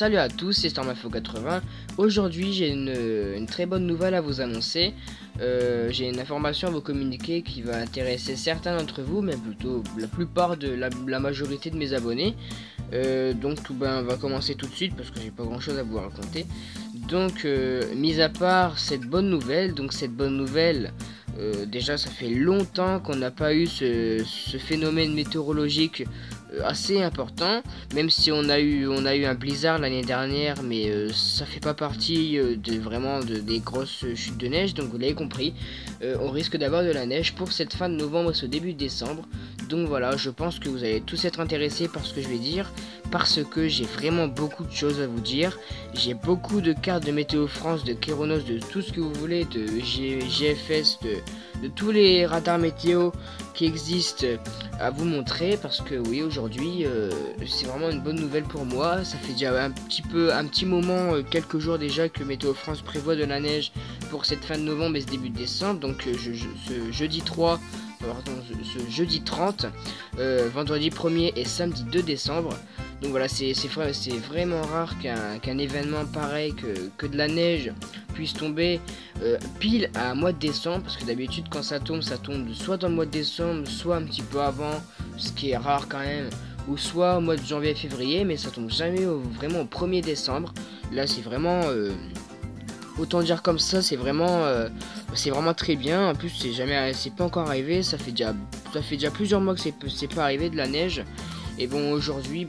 salut à tous, c'est Stormafo80. Aujourd'hui j'ai une très bonne nouvelle à vous annoncer. J'ai une information à vous communiquer qui va intéresser certains d'entre vous, mais plutôt la plupart de la majorité de mes abonnés. Donc on va commencer tout de suite parce que j'ai pas grand chose à vous raconter. Donc mis à part cette bonne nouvelle, déjà ça fait longtemps qu'on n'a pas eu ce phénomène météorologique assez important, même si on a eu un blizzard l'année dernière, mais ça fait pas partie des grosses chutes de neige. Donc vous l'avez compris, on risque d'avoir de la neige pour cette fin de novembre et ce début de décembre. Donc voilà, je pense que vous allez tous être intéressés par ce que je vais dire, parce que j'ai vraiment beaucoup de choses à vous dire. J'ai beaucoup de cartes de Météo France, de Kéronos, de tout ce que vous voulez, de GFS, de tous les radars météo qui existent à vous montrer, parce que oui, aujourd'hui c'est vraiment une bonne nouvelle pour moi. Ça fait déjà un petit moment, quelques jours déjà, que Météo France prévoit de la neige pour cette fin de novembre et ce début de décembre. Donc ce jeudi 3, ce jeudi 30, vendredi 1er et samedi 2 décembre. Donc voilà, c'est vraiment rare qu'un événement pareil, que de la neige puisse tomber pile à un mois de décembre, parce que d'habitude quand ça tombe soit dans le mois de décembre, soit un petit peu avant, ce qui est rare quand même, ou soit au mois de janvier et février, mais ça tombe jamais vraiment au 1er décembre. Là c'est vraiment, autant dire comme ça, c'est vraiment très bien. En plus c'est pas encore arrivé, ça fait déjà plusieurs mois que c'est pas arrivé de la neige. Et bon, aujourd'hui,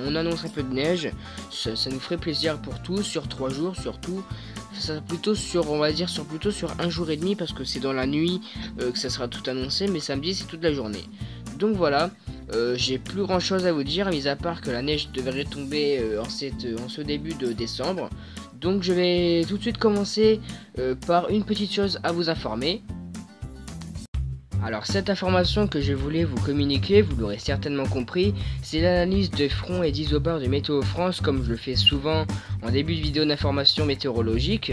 on annonce un peu de neige. Ça nous ferait plaisir pour tous, sur 3 jours surtout. Ça plutôt sur, on va dire, plutôt sur 1 jour et demi, parce que c'est dans la nuit que ça sera tout annoncé, mais samedi c'est toute la journée. Donc voilà, j'ai plus grand chose à vous dire, mis à part que la neige devrait tomber en ce début de décembre. Donc je vais tout de suite commencer par une petite chose à vous informer. Alors cette information que je voulais vous communiquer, vous l'aurez certainement compris, c'est l'analyse de front et d'isobars de Météo France, comme je le fais souvent en début de vidéo d'information météorologique.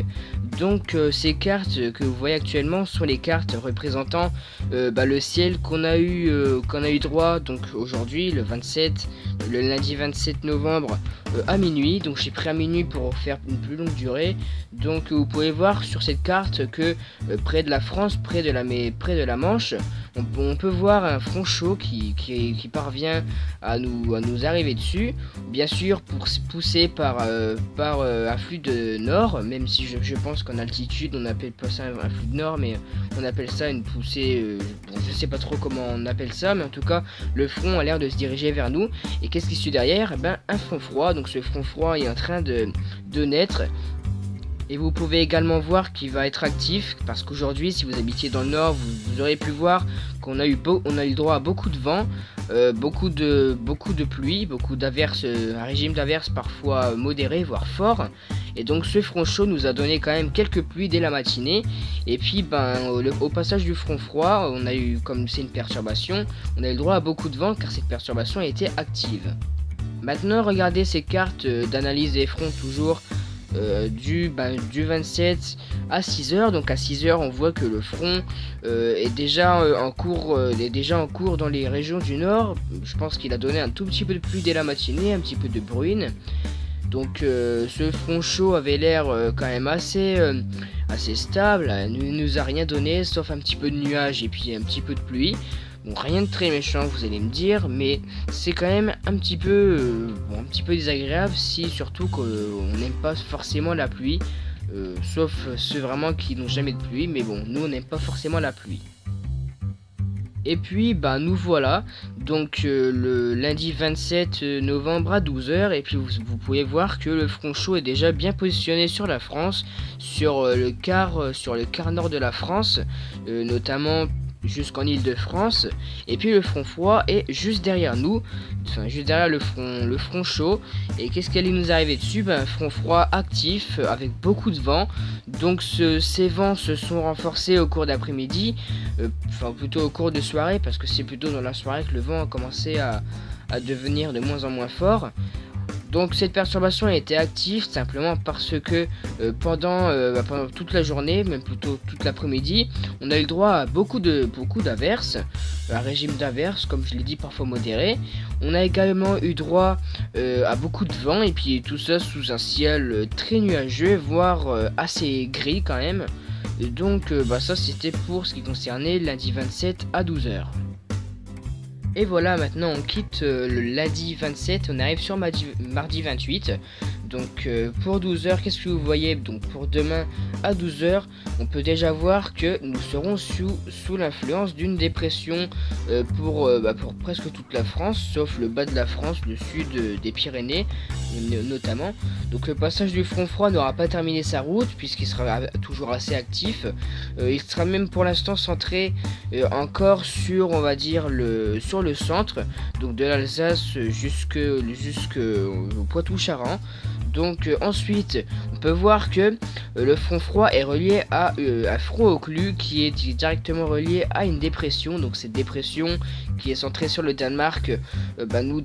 Donc ces cartes que vous voyez actuellement sont les cartes représentant le ciel qu'on a eu droit donc aujourd'hui, le lundi 27 novembre à minuit. Donc j'ai pris à minuit pour faire une plus longue durée. Donc vous pouvez voir sur cette carte que près de la France, près de la Manche, on peut voir un front chaud qui parvient à nous arriver dessus, bien sûr poussé par un flux de nord, même si je pense qu'en altitude on appelle pas ça un flux de nord, mais on appelle ça une poussée, je sais pas trop comment on appelle ça, mais en tout cas le front a l'air de se diriger vers nous. Et qu'est-ce qui suit derrière? Un front froid. Donc ce front froid est en train de naître. Et vous pouvez également voir qu'il va être actif, parce qu'aujourd'hui, si vous habitiez dans le nord, vous aurez pu voir qu'on a eu le droit à beaucoup de vent, beaucoup de pluie, beaucoup d'averses, un régime d'averses parfois modéré, voire fort. Et donc ce front chaud nous a donné quand même quelques pluies dès la matinée. Et puis au passage du front froid, on a eu, comme c'est une perturbation, on a eu le droit à beaucoup de vent, car cette perturbation a été active. Maintenant, regardez ces cartes d'analyse des fronts toujours. Du 27 à 6h. Donc à 6h on voit que le front est déjà en cours dans les régions du nord. Je pense qu'il a donné un tout petit peu de pluie dès la matinée, un petit peu de bruine. Donc ce front chaud avait l'air quand même assez stable. Il nous a rien donné sauf un petit peu de nuages et puis un petit peu de pluie. Bon, rien de très méchant, vous allez me dire, mais c'est quand même un petit peu désagréable, surtout qu'on n'aime pas forcément la pluie, sauf ceux vraiment qui n'ont jamais de pluie, mais bon, nous on n'aime pas forcément la pluie. Et puis nous voilà, donc le lundi 27 novembre à 12h, et puis vous pouvez voir que le front chaud est déjà bien positionné sur la France, sur le quart nord de la France, notamment jusqu'en Île-de-France. Et puis le front froid est juste derrière nous, enfin juste derrière le front chaud. Et qu'est-ce qui allait nous arriver dessus? Un front froid actif avec beaucoup de vent. Donc ces vents se sont renforcés au cours d'après-midi, enfin plutôt au cours de soirée, parce que c'est plutôt dans la soirée que le vent a commencé à devenir de moins en moins fort. Donc cette perturbation a été active simplement parce que pendant toute la journée, même plutôt toute l'après-midi, on a eu le droit à beaucoup d'averses, un régime d'averses comme je l'ai dit parfois modéré. On a également eu droit à beaucoup de vent et puis tout ça sous un ciel très nuageux, voire assez gris quand même. Et donc ça c'était pour ce qui concernait lundi 27 à 12 h. Et voilà, maintenant on quitte le lundi 27, on arrive sur mardi 28. Donc pour 12 h, qu'est-ce que vous voyez? Donc pour demain à 12 h, on peut déjà voir que nous serons sous l'influence d'une dépression pour presque toute la France, sauf le bas de la France, le sud des Pyrénées notamment. Donc le passage du front froid n'aura pas terminé sa route puisqu'il sera toujours assez actif. Il sera même pour l'instant centré encore sur, on va dire, sur le centre, donc de l'Alsace jusqu'au Poitou-Charentes. Donc ensuite, on peut voir que le front froid est relié à un front occlus qui est directement relié à une dépression. Donc cette dépression qui est centrée sur le Danemark nous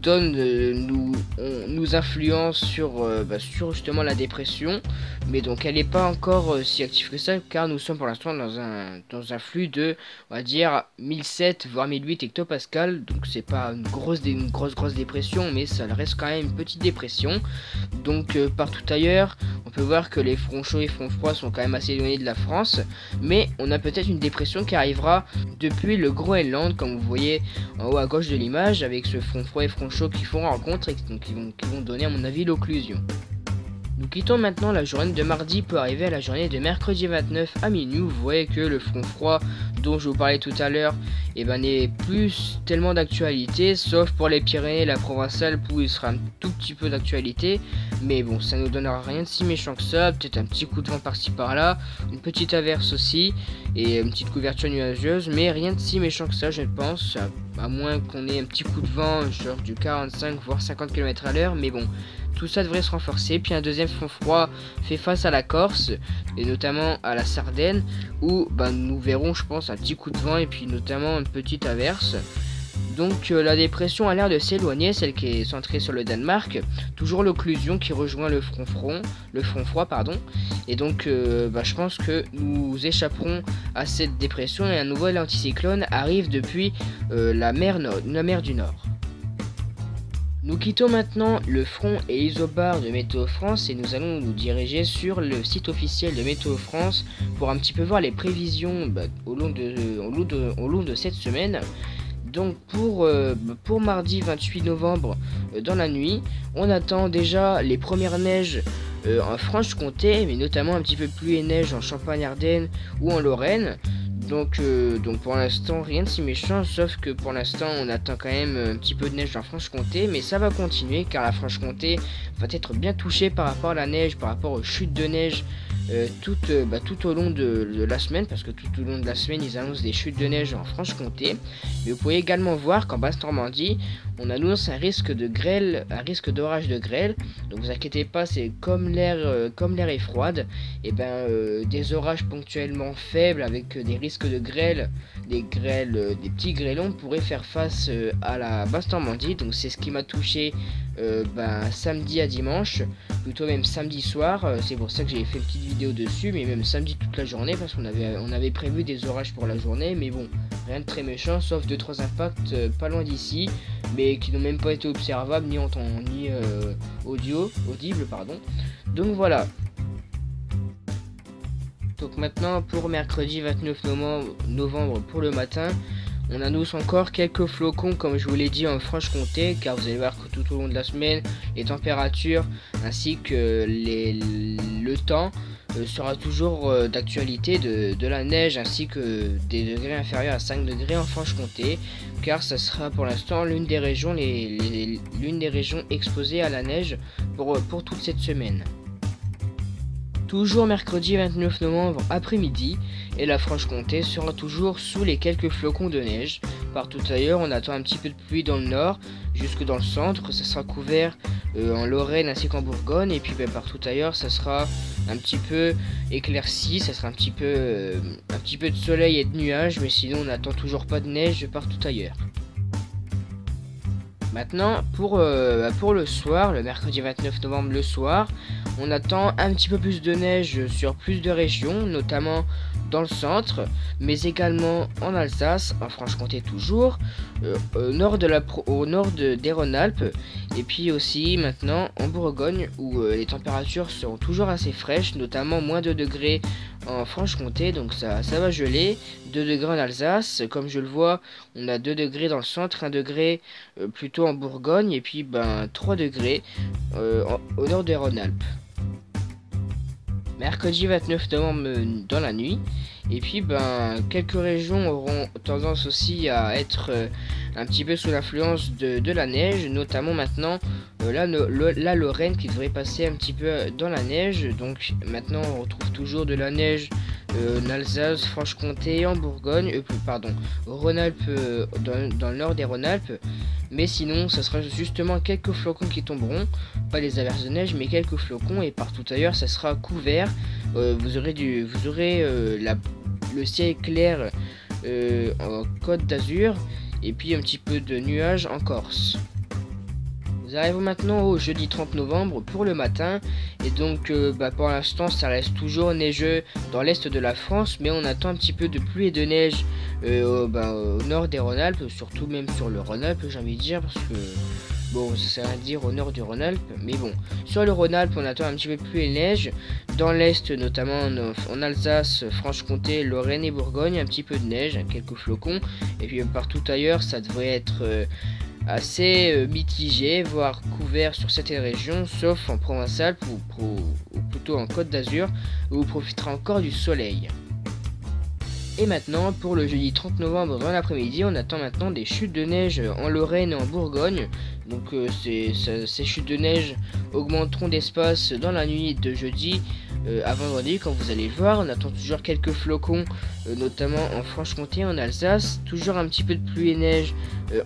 influence sur justement la dépression. Mais donc elle n'est pas encore si active que ça, car nous sommes pour l'instant dans un flux de, on va dire, 1007 voire 1008 hectopascales. Donc c'est pas une grosse dépression, mais ça reste quand même une petite dépression. Donc partout ailleurs, on peut voir que les fronts chauds et fronts froids sont quand même assez éloignés de la France, mais on a peut-être une dépression qui arrivera depuis le Groenland, comme vous voyez en haut à gauche de l'image, avec ce front froid et front chaud qui font rencontre et qui vont donner à mon avis l'occlusion. Nous quittons maintenant la journée de mardi pour arriver à la journée de mercredi 29 à minuit. Vous voyez que le front froid dont je vous parlais tout à l'heure n'est plus tellement d'actualité, sauf pour les Pyrénées et la Provençale où il sera un tout petit peu d'actualité. Mais bon, ça nous donnera rien de si méchant que ça, peut-être un petit coup de vent par-ci par-là, une petite averse aussi et une petite couverture nuageuse, mais rien de si méchant que ça je pense, à moins qu'on ait un petit coup de vent genre du 45 voire 50 km à l'heure, mais bon. Tout ça devrait se renforcer. Puis un deuxième front froid fait face à la Corse et notamment à la Sardaigne où nous verrons, je pense, un petit coup de vent et puis notamment une petite averse. Donc la dépression a l'air de s'éloigner, celle qui est centrée sur le Danemark. Toujours l'occlusion qui rejoint le front froid. Et donc je pense que nous échapperons à cette dépression et un nouvel anticyclone arrive depuis la mer du Nord. Nous quittons maintenant le front et isobare de Météo France et nous allons nous diriger sur le site officiel de Météo France pour un petit peu voir les prévisions au long de cette semaine. Donc pour mardi 28 novembre dans la nuit, on attend déjà les premières neiges en Franche-Comté, mais notamment un petit peu pluie et neige en Champagne-Ardenne ou en Lorraine. Donc pour l'instant rien de si méchant, sauf que pour l'instant on attend quand même un petit peu de neige en Franche-Comté, mais ça va continuer car la Franche-Comté va être bien touchée par rapport à la neige, par rapport aux chutes de neige tout au long de la semaine, parce que tout au long de la semaine ils annoncent des chutes de neige en Franche-Comté. Mais vous pouvez également voir qu'en Basse-Normandie on annonce un risque de grêle, un risque d'orage de grêle. Donc vous inquiétez pas, c'est comme l'air est froide, et des orages ponctuellement faibles avec des risques de grêle, des petits grêlons pourraient faire face à la Basse-Normandie. Donc c'est ce qui m'a touché samedi à dimanche, plutôt même samedi soir. C'est pour ça que j'ai fait une petite vidéo dessus, mais même samedi toute la journée, parce qu'on avait prévu des orages pour la journée, mais bon, rien de très méchant, sauf 2-3 impacts pas loin d'ici, mais qui n'ont même pas été observables ni audibles. Donc voilà. Donc maintenant pour mercredi 29 novembre pour le matin, on annonce encore quelques flocons comme je vous l'ai dit en Franche-Comté, car vous allez voir que tout au long de la semaine, les températures ainsi que le temps sera toujours d'actualité, de la neige ainsi que des degrés inférieurs à 5 degrés en Franche-Comté, car ça sera pour l'instant l'une des régions exposées à la neige pour toute cette semaine. Toujours mercredi 29 novembre après-midi, et la Franche-Comté sera toujours sous les quelques flocons de neige. Partout ailleurs, on attend un petit peu de pluie dans le nord, jusque dans le centre, ça sera couvert en Lorraine ainsi qu'en Bourgogne, et puis partout ailleurs, ça sera un petit peu éclairci, ça sera un petit peu de soleil et de nuages, mais sinon on n'attend toujours pas de neige partout ailleurs. Maintenant, pour le soir, le mercredi 29 novembre le soir, on attend un petit peu plus de neige sur plus de régions, notamment dans le centre, mais également en Alsace, en Franche-Comté toujours, au nord des Rhône-Alpes, et puis aussi maintenant en Bourgogne, où les températures seront toujours assez fraîches, notamment moins 2 degrés en Franche-Comté, donc ça va geler, 2 degrés en Alsace, comme je le vois, on a 2 degrés dans le centre, 1 degré plutôt en Bourgogne, et puis 3 degrés au nord des Rhône-Alpes. Mercredi 29 novembre dans la nuit, et puis quelques régions auront tendance aussi à être un petit peu sous l'influence de la neige, notamment maintenant la Lorraine qui devrait passer un petit peu dans la neige. Donc maintenant on retrouve toujours de la neige en Alsace, Franche-Comté, en Bourgogne, Rhône-Alpes, dans le nord des Rhône-Alpes. Mais sinon, ça sera justement quelques flocons qui tomberont, pas des averses de neige, mais quelques flocons, et partout ailleurs, ça sera couvert. Vous aurez le ciel clair en Côte d'Azur, et puis un petit peu de nuages en Corse. Nous arrivons maintenant au jeudi 30 novembre pour le matin, et donc pour l'instant ça reste toujours neigeux dans l'est de la France, mais on attend un petit peu de pluie et de neige au nord des Rhône-Alpes, surtout même sur le Rhône-Alpes, j'ai envie de dire, parce que bon, ça sert à rien de dire au nord du Rhône-Alpes, mais bon, sur le Rhône-Alpes on attend un petit peu de pluie et neige, dans l'est notamment en Alsace, Franche-Comté, Lorraine et Bourgogne, un petit peu de neige, quelques flocons, et puis partout ailleurs ça devrait être assez mitigé, voire couvert sur certaines régions, sauf en Provence-Alpes ou plutôt en Côte d'Azur, où vous profiterez encore du soleil. Et maintenant, pour le jeudi 30 novembre dans l'après-midi, on attend maintenant des chutes de neige en Lorraine et en Bourgogne. Donc ces chutes de neige augmenteront d'espace dans la nuit de jeudi à vendredi, comme vous allez le voir. On attend toujours quelques flocons, notamment en Franche-Comté, en Alsace. Toujours un petit peu de pluie et neige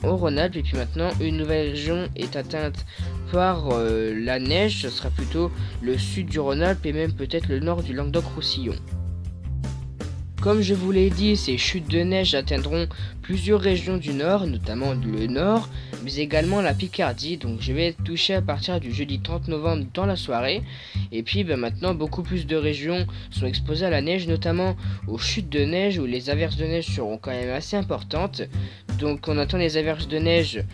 en Rhône-Alpes. Et puis maintenant, une nouvelle région est atteinte par la neige. Ce sera plutôt le sud du Rhône-Alpes et même peut-être le nord du Languedoc-Roussillon. Comme je vous l'ai dit, ces chutes de neige atteindront plusieurs régions du nord, notamment le nord, mais également la Picardie. Donc je vais être touché à partir du jeudi 30 novembre dans la soirée. Et puis maintenant, beaucoup plus de régions sont exposées à la neige, notamment aux chutes de neige, où les averses de neige seront quand même assez importantes. Donc on attend les averses de neige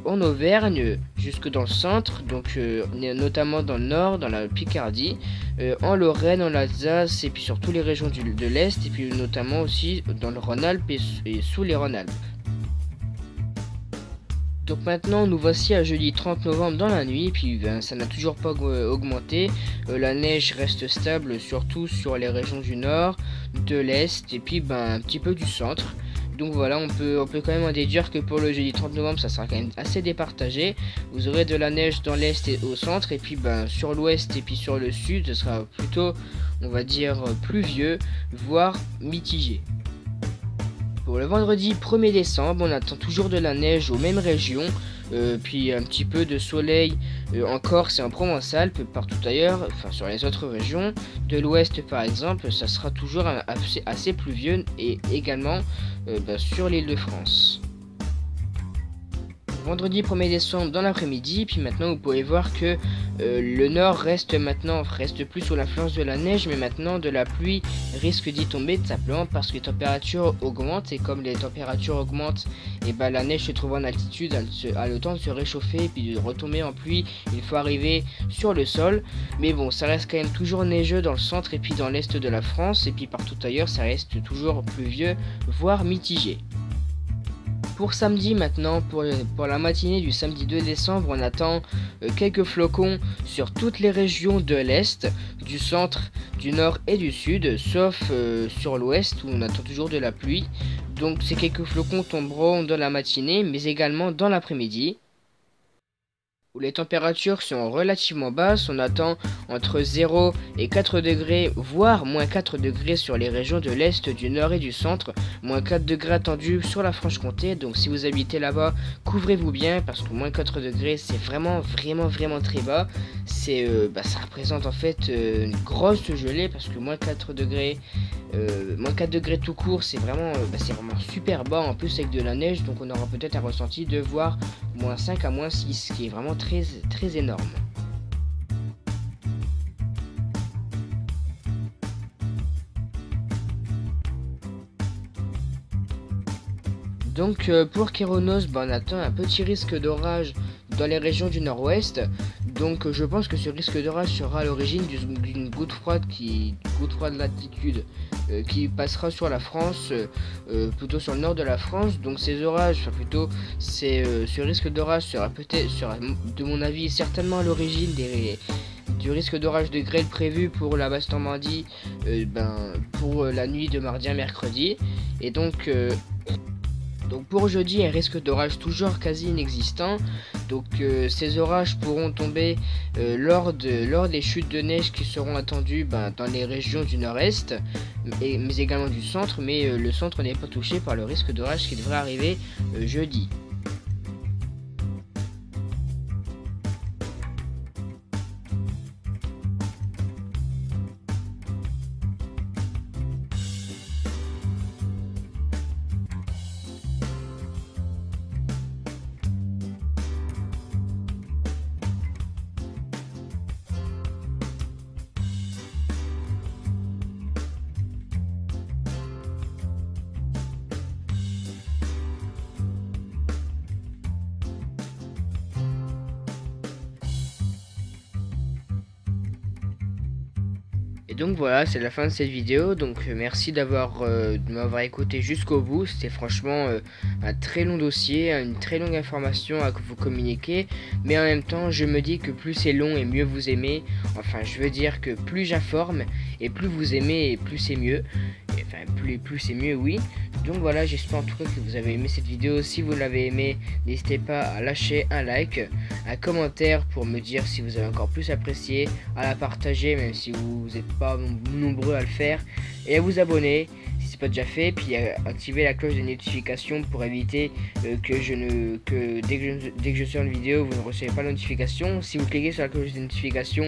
en Auvergne, jusque dans le centre, donc notamment dans le nord, dans la Picardie, en Lorraine, en Alsace, et puis sur toutes les régions de l'Est, et puis notamment aussi dans le Rhône-Alpes et sous les Rhône-Alpes. Donc maintenant nous voici à jeudi 30 novembre dans la nuit, et puis ça n'a toujours pas augmenté, la neige reste stable surtout sur les régions du nord, de l'Est, et puis un petit peu du centre. Donc voilà, on peut quand même en déduire que pour le jeudi 30 novembre, ça sera quand même assez départagé. Vous aurez de la neige dans l'est et au centre, et puis sur l'ouest et puis sur le sud, ce sera plutôt, on va dire, pluvieux, voire mitigé. Pour le vendredi 1er décembre, on attend toujours de la neige aux mêmes régions, puis un petit peu de soleil en Corse et en Provence-Alpes, partout ailleurs, enfin sur les autres régions. De l'ouest par exemple, ça sera toujours assez pluvieux, et également sur l'île de France. Vendredi 1er décembre dans l'après-midi, puis maintenant vous pouvez voir que le nord reste plus sous l'influence de la neige, mais maintenant de la pluie risque d'y tomber, tout simplement parce que les températures augmentent, et comme les températures augmentent, et la neige se trouve en altitude, elle a le temps de se réchauffer et puis de retomber en pluie une fois arrivé sur le sol. Mais bon, ça reste quand même toujours neigeux dans le centre et puis dans l'est de la France, et puis partout ailleurs ça reste toujours pluvieux, voire mitigé. Pour samedi maintenant, pour la matinée du samedi 2 décembre, on attend quelques flocons sur toutes les régions de l'Est, du centre, du nord et du sud, sauf sur l'ouest où on attend toujours de la pluie. Donc ces quelques flocons tomberont dans la matinée, mais également dans l'après-midi, où les températures sont relativement basses. On attend entre 0 et 4 degrés, voire moins 4 degrés sur les régions de l'Est, du Nord et du Centre, moins 4 degrés attendus sur la Franche-Comté. Donc si vous habitez là-bas, couvrez-vous bien, parce que moins 4 degrés c'est vraiment très bas. Ça représente en fait une grosse gelée, parce que moins 4 degrés Moins 4 degrés tout court, c'est vraiment super bas en plus avec de la neige, donc on aura peut-être un ressenti de voir moins 5 à moins 6, ce qui est vraiment très très énorme. Donc pour Kéronos, on attend un petit risque d'orage dans les régions du nord-ouest. Donc je pense que ce risque d'orage sera à l'origine d'une goutte froide de latitude qui passera sur la France, plutôt sur le nord de la France. Donc ces orages, ce risque d'orage sera de mon avis, certainement à l'origine du risque d'orage de grêle prévu pour la Basse-Normandie pour la nuit de mardi à mercredi. Et donc pour jeudi, un risque d'orage toujours quasi inexistant. Donc ces orages pourront tomber lors des chutes de neige qui seront attendues dans les régions du nord-est, mais également du centre. Mais le centre n'est pas touché par le risque d'orage qui devrait arriver jeudi. Et donc voilà, c'est la fin de cette vidéo. Donc merci de m'avoir écouté jusqu'au bout. C'était franchement un très long dossier, une très longue information à vous communiquer. Mais en même temps, je me dis que plus c'est long et mieux vous aimez. Enfin, je veux dire que plus j'informe et plus vous aimez et plus c'est mieux. Enfin, plus c'est mieux, oui. Donc voilà, j'espère en tout cas que vous avez aimé cette vidéo. Si vous l'avez aimé, n'hésitez pas à lâcher un like, un commentaire pour me dire si vous avez encore plus apprécié, à la partager même si vous n'êtes pas nombreux à le faire, et à vous abonner si c'est pas déjà fait, puis à activer la cloche des notifications pour éviter que dès que je sors une vidéo, vous ne recevez pas la notification. Si vous cliquez sur la cloche des notifications,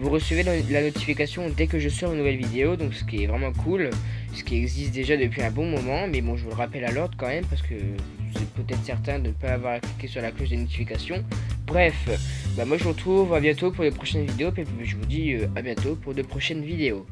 vous recevez la notification dès que je sors une nouvelle vidéo, donc ce qui est vraiment cool, ce qui existe déjà depuis un bon moment, mais bon, je vous le rappelle à l'ordre quand même, parce que c'est peut-être certain de ne pas avoir cliqué sur la cloche des notifications. Bref, moi je vous retrouve à bientôt pour les prochaines vidéos, puis je vous dis à bientôt pour de prochaines vidéos.